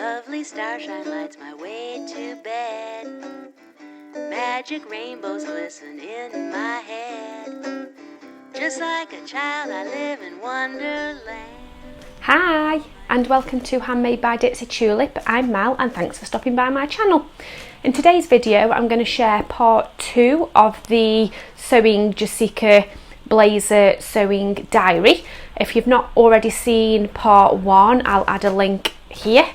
Lovely starshine lights my way to bed. Magic rainbows glisten in my head. Just like a child I live in Wonderland. Hi and welcome to Handmade by Ditsy Tulip. I'm Mel and thanks for stopping by my channel. In today's video I'm going to share part 2 of the Sewing Jasika Blazer Sewing Diary. If you've not already seen part 1, I'll add a link here.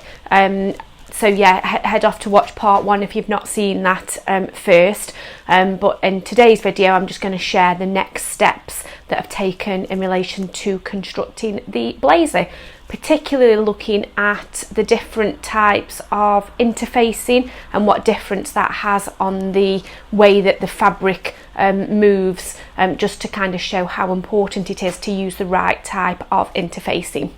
So yeah, head off to watch part 1 if you've not seen that first. But in today's video I'm just going to share the next steps that I've taken in relation to constructing the blazer, particularly looking at the different types of interfacing and what difference that has on the way that the fabric moves, just to kind of show how important it is to use the right type of interfacing.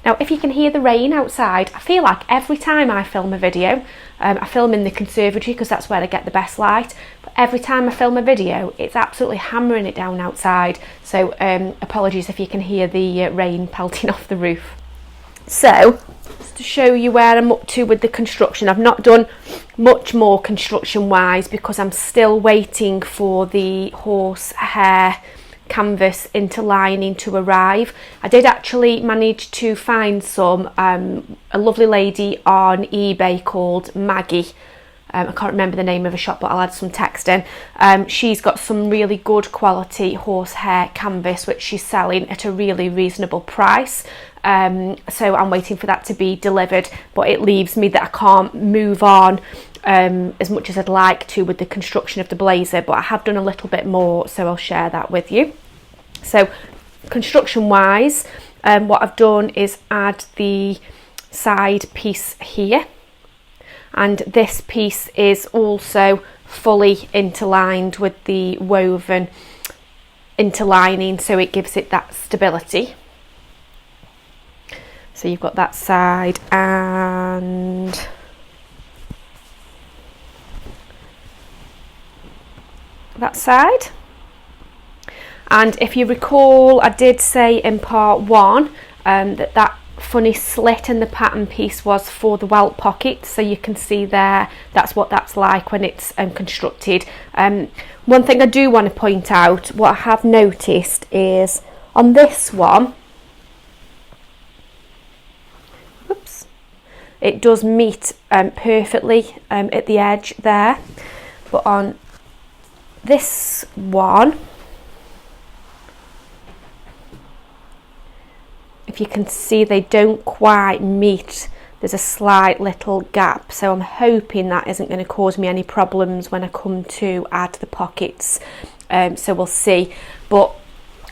Now, if you can hear the rain outside, I feel like every time I film a video, I film in the conservatory because that's where I get the best light, but every time I film a video, it's absolutely hammering it down outside. So apologies if you can hear the rain pelting off the roof. So, just to show you where I'm up to with the construction, I've not done much more construction wise because I'm still waiting for the horsehair canvas interlining to arrive. I did actually manage to find some, a lovely lady on eBay called Maggie. I can't remember the name of her shop, but I'll add some text in. She's got some really good quality horsehair canvas which she's selling at a really reasonable price. So I'm waiting for that to be delivered, but it leaves me that I can't move on as much as I'd like to with the construction of the blazer, but I have done a little bit more, so I'll share that with you. So construction wise, what I've done is add the side piece here, and this piece is also fully interlined with the woven interlining, so it gives it that stability. So you've got that side and that side. And if you recall, I did say in part 1 that funny slit in the pattern piece was for the welt pocket, so you can see there that's what that's like when it's constructed. One thing I do want to point out, what I have noticed is on this one, oops, it does meet perfectly at the edge there, but on this one, if you can see, they don't quite meet. There's a slight little gap, so I'm hoping that isn't going to cause me any problems when I come to add the pockets. So we'll see, but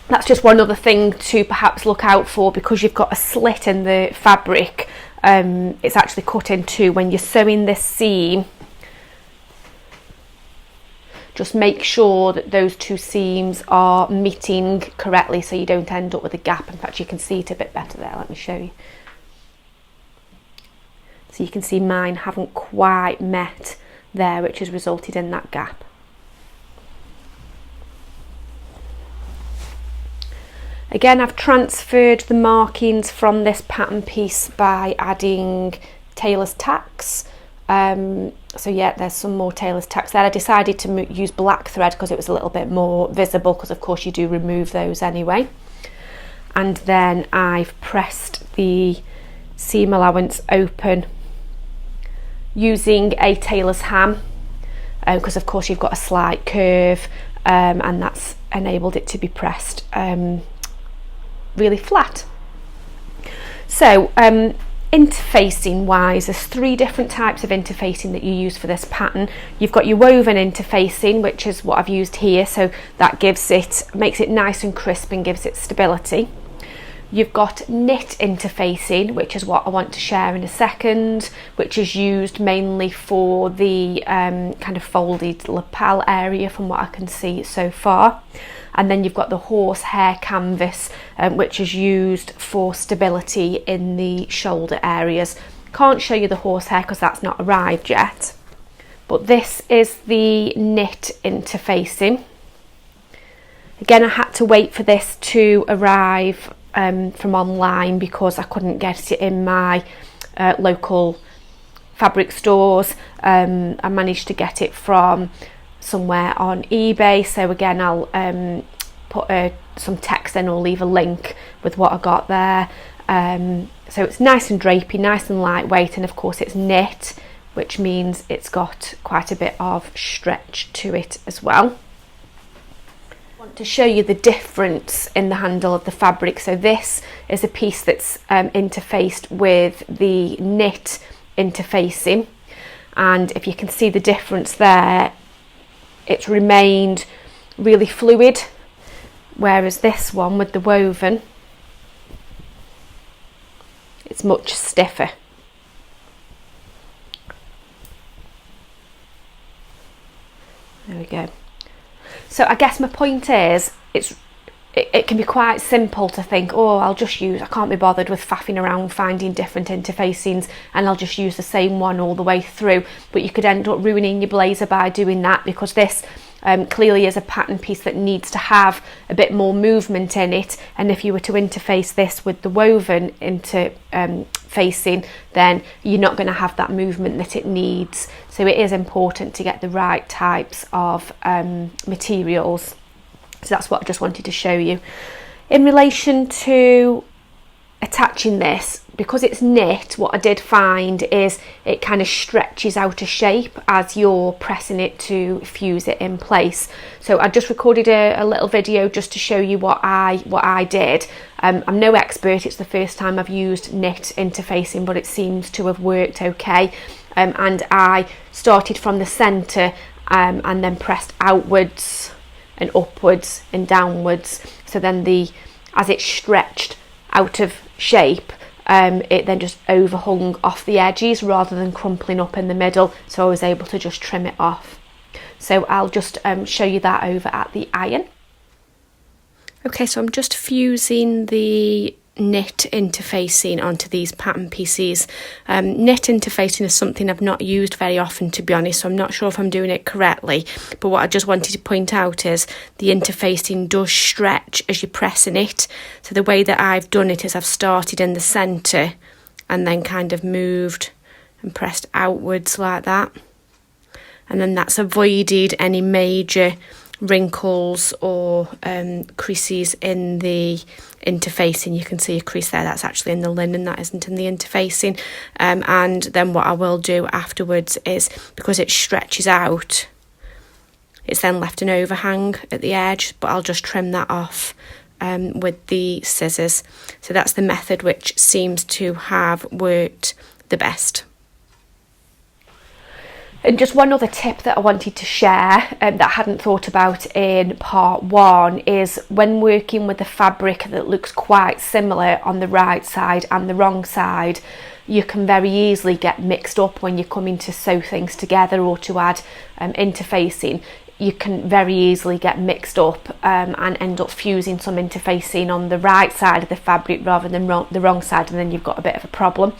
that's just one other thing to perhaps look out for, because you've got a slit in the fabric. It's actually cut in two. When you're sewing this seam, just make sure that those two seams are meeting correctly so you don't end up with a gap. In fact, you can see it a bit better there. Let me show you. So you can see mine haven't quite met there, which has resulted in that gap. Again, I've transferred the markings from this pattern piece by adding tailor's tacks. So yeah, there's some more tailor's tacks there. I decided to use black thread because it was a little bit more visible, because of course you do remove those anyway. And then I've pressed the seam allowance open using a tailor's ham, because of course you've got a slight curve, and that's enabled it to be pressed really flat. So interfacing wise, there's 3 different types of interfacing that you use for this pattern. You've got your woven interfacing, which is what I've used here, so that makes it nice and crisp and gives it stability. You've got knit interfacing, which is what I want to share in a second, which is used mainly for the kind of folded lapel area from what I can see so far. And then you've got the horsehair canvas, which is used for stability in the shoulder areas. Can't show you the horsehair because that's not arrived yet. But this is the knit interfacing. Again, I had to wait for this to arrive from online because I couldn't get it in my local fabric stores. I managed to get it from somewhere on eBay, so again I'll put some text in or leave a link with what I got there. So it's nice and drapey, nice and lightweight, and of course it's knit, which means it's got quite a bit of stretch to it as well. I want to show you the difference in the handle of the fabric. So this is a piece that's interfaced with the knit interfacing, and if you can see the difference there, it's remained really fluid, whereas this one with the woven, it's much stiffer. There we go. So I guess my point is, it can be quite simple to think, oh, I can't be bothered with faffing around finding different interfacings, and I'll just use the same one all the way through. But you could end up ruining your blazer by doing that, because this clearly is a pattern piece that needs to have a bit more movement in it, and if you were to interface this with the woven interfacing, then you're not going to have that movement that it needs. So it is important to get the right types of materials. So that's what I just wanted to show you. In relation to attaching this, because it's knit, what I did find is it kind of stretches out of shape as you're pressing it to fuse it in place. So I just recorded a little video just to show you what I did. I'm no expert, it's the first time I've used knit interfacing, but it seems to have worked okay. And I started from the centre and then pressed outwards and upwards and downwards. So then as it stretched out of shape, it then just overhung off the edges rather than crumpling up in the middle, so I was able to just trim it off. So I'll just show you that over at the iron. Okay, so I'm just fusing the knit interfacing onto these pattern pieces. Knit interfacing is something I've not used very often, to be honest, so I'm not sure if I'm doing it correctly, but what I just wanted to point out is the interfacing does stretch as you're pressing it. So the way that I've done it is I've started in the centre and then kind of moved and pressed outwards like that, and then that's avoided any major wrinkles or creases in the interfacing. You can see a crease there, that's actually in the linen, that isn't in the interfacing. And then what I will do afterwards is, because it stretches out, it's then left an overhang at the edge, but I'll just trim that off with the scissors. So that's the method which seems to have worked the best. And just one other tip that I wanted to share that I hadn't thought about in part one is, when working with a fabric that looks quite similar on the right side and the wrong side, you can very easily get mixed up when you're coming to sew things together or to add interfacing. You can very easily get mixed up and end up fusing some interfacing on the right side of the fabric rather than the wrong side, and then you've got a bit of a problem.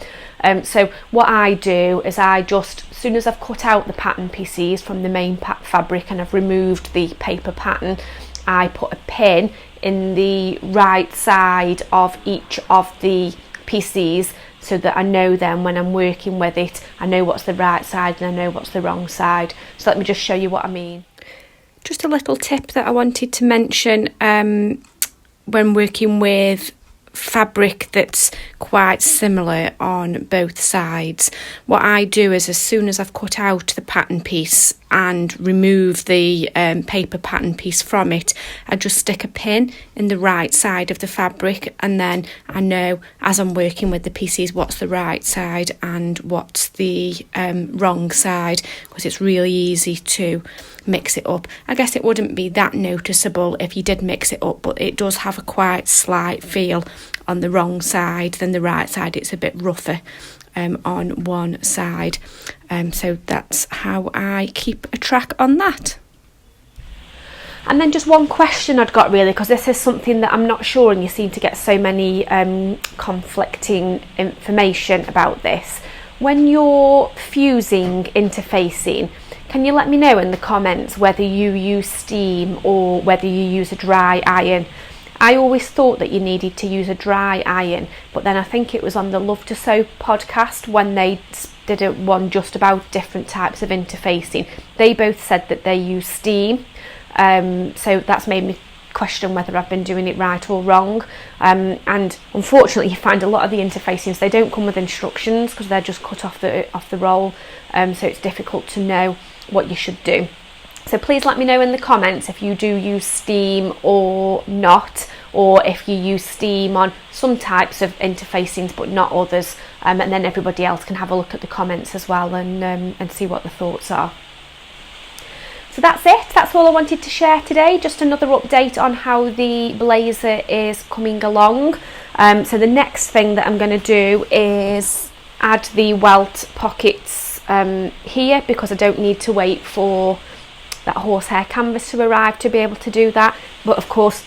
So what I do is as soon as I've cut out the pattern pieces from the main fabric and I've removed the paper pattern, I put a pin in the right side of each of the pieces, so that I know then when I'm working with it, I know what's the right side and I know what's the wrong side. So let me just show you what I mean. Just a little tip that I wanted to mention when working with fabric that's quite similar on both sides. What I do is, as soon as I've cut out the pattern piece and remove the paper pattern piece from it, I just stick a pin in the right side of the fabric, and then I know as I'm working with the pieces what's the right side and what's the wrong side, because it's really easy to mix it up. I guess it wouldn't be that noticeable if you did mix it up, but it does have a quite slight feel on the wrong side than the right side. It's a bit rougher on one side, so that's how I keep a track on that. And then just one question I'd got, really, because this is something that I'm not sure, and you seem to get so many conflicting information about this. When you're fusing interfacing, can you let me know in the comments whether you use steam or whether you use a dry iron? I always thought that you needed to use a dry iron, but then I think it was on the Love to Sew podcast when they did one just about different types of interfacing. They both said that they use steam, so that's made me question whether I've been doing it right or wrong. And unfortunately, you find a lot of the interfacings, they don't come with instructions because they're just cut off the roll, so it's difficult to know what you should do. So please let me know in the comments if you do use steam or not, or if you use steam on some types of interfacings but not others, and then everybody else can have a look at the comments as well and see what the thoughts are. So that's it, that's all I wanted to share today, just another update on how the blazer is coming along. So the next thing that I'm going to do is add the welt pockets here, because I don't need to wait for that horsehair canvas to arrive to be able to do that. But of course,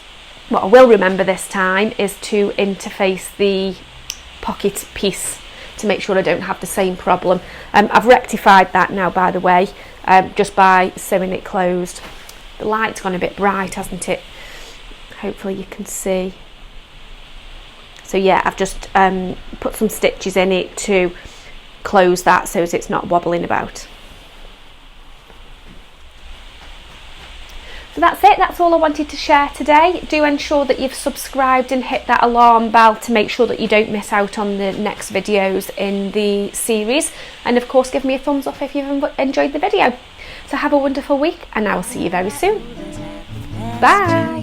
what I will remember this time is to interface the pocket piece to make sure I don't have the same problem. I've rectified that now, by the way, just by sewing it closed. The light's gone a bit bright, hasn't it? Hopefully you can see. So yeah, I've just put some stitches in it to close that so as it's not wobbling about. So that's it, that's all I wanted to share today. Do ensure that you've subscribed and hit that alarm bell to make sure that you don't miss out on the next videos in the series. And of course, give me a thumbs up if you've enjoyed the video. So have a wonderful week, and I will see you very soon. Bye!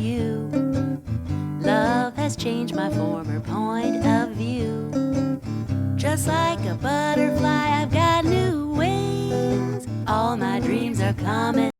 Love has changed my former point of view. Just like a butterfly, I've got new wings. All my dreams are coming